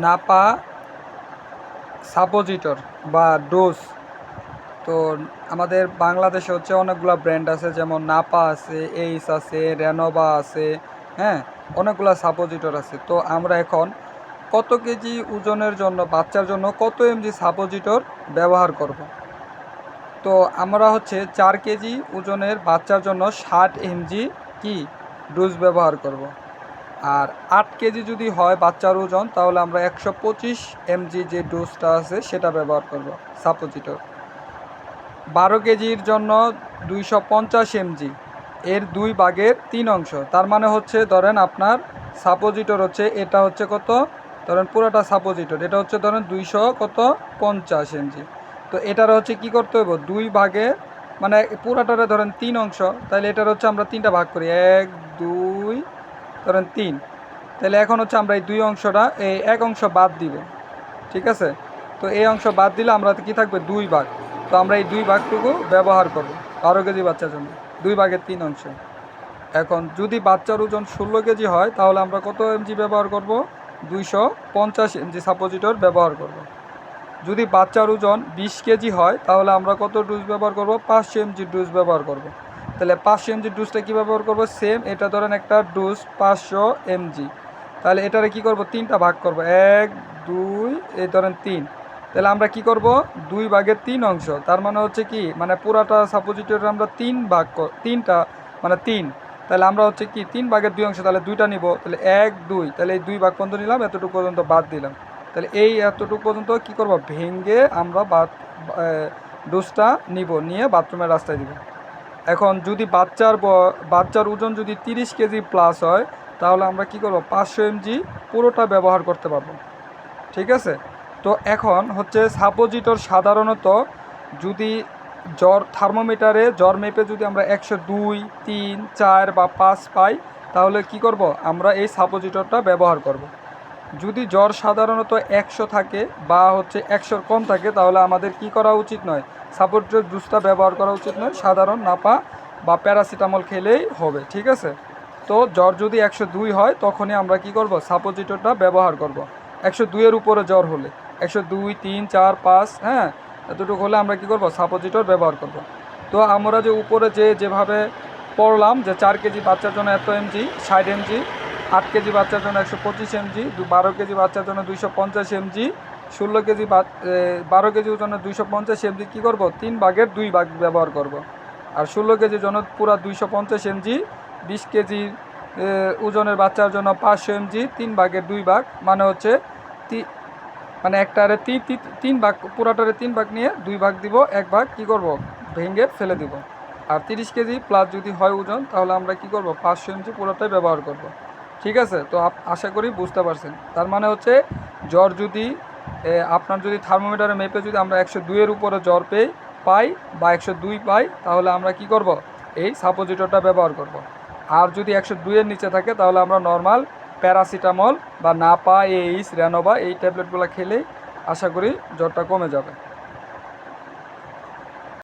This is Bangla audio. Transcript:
নাপা সাপোজিটর বা ডোজ। তো আমাদের বাংলাদেশে হচ্ছে অনেকগুলো ব্র্যান্ড আছে, যেমন নাপা আছে, এইস আছে, রেনোভা আছে, হ্যাঁ, অনেকগুলো সাপোজিটর আছে। তো আমরা এখন কত কেজি ওজনের জন্য বাচ্চার জন্য কত এমজি সাপোজিটর ব্যবহার করব। তো আমরা হচ্ছে 4 কেজি ওজনের বাচ্চার জন্য 60 এমজি কি ডোজ ব্যবহার করব। আর 8 কেজি যদি হয় বাচ্চার ওজন, তাহলে আমরা 125 এমজি যে ডোজটা আছে সেটা ব্যবহার করব সাপোজিটর। 12 কেজির জন্য 250 এমজি, এর 2/3 অংশ। তার মানে হচ্ছে ধরেন আপনার সাপোজিটর হচ্ছে, এটা হচ্ছে কত, ধরেন পুরোটা সাপোজিটর এটা হচ্ছে ধরেন 250 এমজি। তো এটার হচ্ছে কি করতে হবে, 2 ভাগে, মানে পুরাটারে ধরেন 3 অংশ, তাহলে এটার হচ্ছে আমরা 3টা ভাগ করি, 1 2 ধরেন 3। তাহলে এখন হচ্ছে আমরা এই 2 অংশটা, এই 1 অংশ বাদ দিব, ঠিক আছে। তো এই অংশ বাদ দিলে আমরা কি থাকবে 2 ভাগ। তো আমরা এই 2 ভাগটুকু ব্যবহার করব 12 কেজি বাচ্চার জন্য, 2/3 অংশ। এখন যদি বাচ্চার ওজন 16 কেজি হয়, তাহলে আমরা কত এমজি ব্যবহার করব, 250 এমজি সাপোজিটর ব্যবহার করব। যদি বাচ্চার ওজন 20 কেজি হয়, তাহলে আমরা কত ডোজ ব্যবহার করব, 500 এমজি ডোজ ব্যবহার করব। তাহলে 500 এমজি ডোজটা কী ব্যবহার করব, সেম এটা ধরেন একটা ডোজ 500 এমজি। তাহলে এটারে কি করব, 3টা ভাগ করব, 1 2 এই ধরেন 3। তাহলে আমরা কি করব, 2/3 অংশ। তার মানে হচ্ছে কি, মানে পুরাটা সাপোজিটর আমরা 3টা মানে 3। তাহলে আমরা হচ্ছে কি 3/2 অংশ, তাহলে 2টা নিব, তাহলে 1 2, তাহলে এই 2 ভাগ পর্যন্ত নিলাম, এতটুকু পর্যন্ত বাদ দিলাম। তাহলে এই এতটুকু পর্যন্ত কি করব, ভেঙে আমরা ডোজটা নিয়ে বাথরুমের রাস্তায় দিব। এখন যদি বাচ্চার ওজন যদি 30 কেজি প্লাস হয়, তাহলে আমরা কি করব, 500 এমজি পুরোটা ব্যবহার করতে পারবো, ঠিক আছে। তো এখন হচ্ছে সাপোজিটর সাধারণত যদি থার্মোমিটারে জ্বর মেপে যদি আমরা 102 3 4 বা 5 পাই, তাহলে কি করব, আমরা এই সাপোজিটরটা ব্যবহার করব। যদি জ্বর সাধারণত 100 থাকে বা হচ্ছে 100-র কম থাকে, তাহলে আমাদের কি করা উচিত নয়, সাপোজিটর ডোজটা ব্যবহার করা উচিত নয়, সাধারণ নাপা বা প্যারাসিটামল খেলেই হবে, ঠিক আছে। তো জ্বর যদি 102 হয়, তখনই আমরা কি করব, সাপোজিটরটা ব্যবহার করব। 102-এর উপরে জ্বর হলে, 102 3 4 5, হ্যাঁ, এতটুকু হলে আমরা কি করব, সাপোজিটর ব্যবহার করব। তো আমরা যে উপরে যেভাবে পড়লাম যে 4 কেজি বাচ্চার জন্য এত এমজি 60 এমজি, 8 কেজি বাচ্চার জন্য 125 এমজি, 12 কেজি বাচ্চার জন্য 250 এমজি, 16 কেজি 12 কেজির জন্য 250 এমজি কী করবো, 3/2 ভাগ ব্যবহার করব। আর 16 কেজির জন্য পুরা 250 এমজি, 20 কেজি ওজনের বাচ্চার জন্য 500 এমজি, 3/2 ভাগ, মানে হচ্ছে মানে একটারে 3 ভাগ, পুরাটারে 3 ভাগ নিয়ে 2 ভাগ দিব, 1 ভাগ কী করব, ভেঙে ফেলে দিব। আর 30 কেজি প্লাস যদি হয় ওজন, তাহলে আমরা কি করব, 500 এমজি পুরোটাই ব্যবহার করব, ঠিক আছে। তো আশা করি বুঝতে পারছেন। তার মানে হচ্ছে জ্বর যদি আপনার যদি থার্মোমিটারে মেপে যদি আমরা 102-এর উপরে জ্বর পাই বা 102 পাই, তাহলে আমরা কি করব, এই সাপোজিটরটা ব্যবহার করব। আর যদি 102-এর নিচে থাকে, তাহলে আমরা নর্মাল প্যারাসিটামল বা নাপা এইস রেনোভা এই ট্যাবলেটগুলো খেলেই আশা করি জ্বরটা কমে যাবে।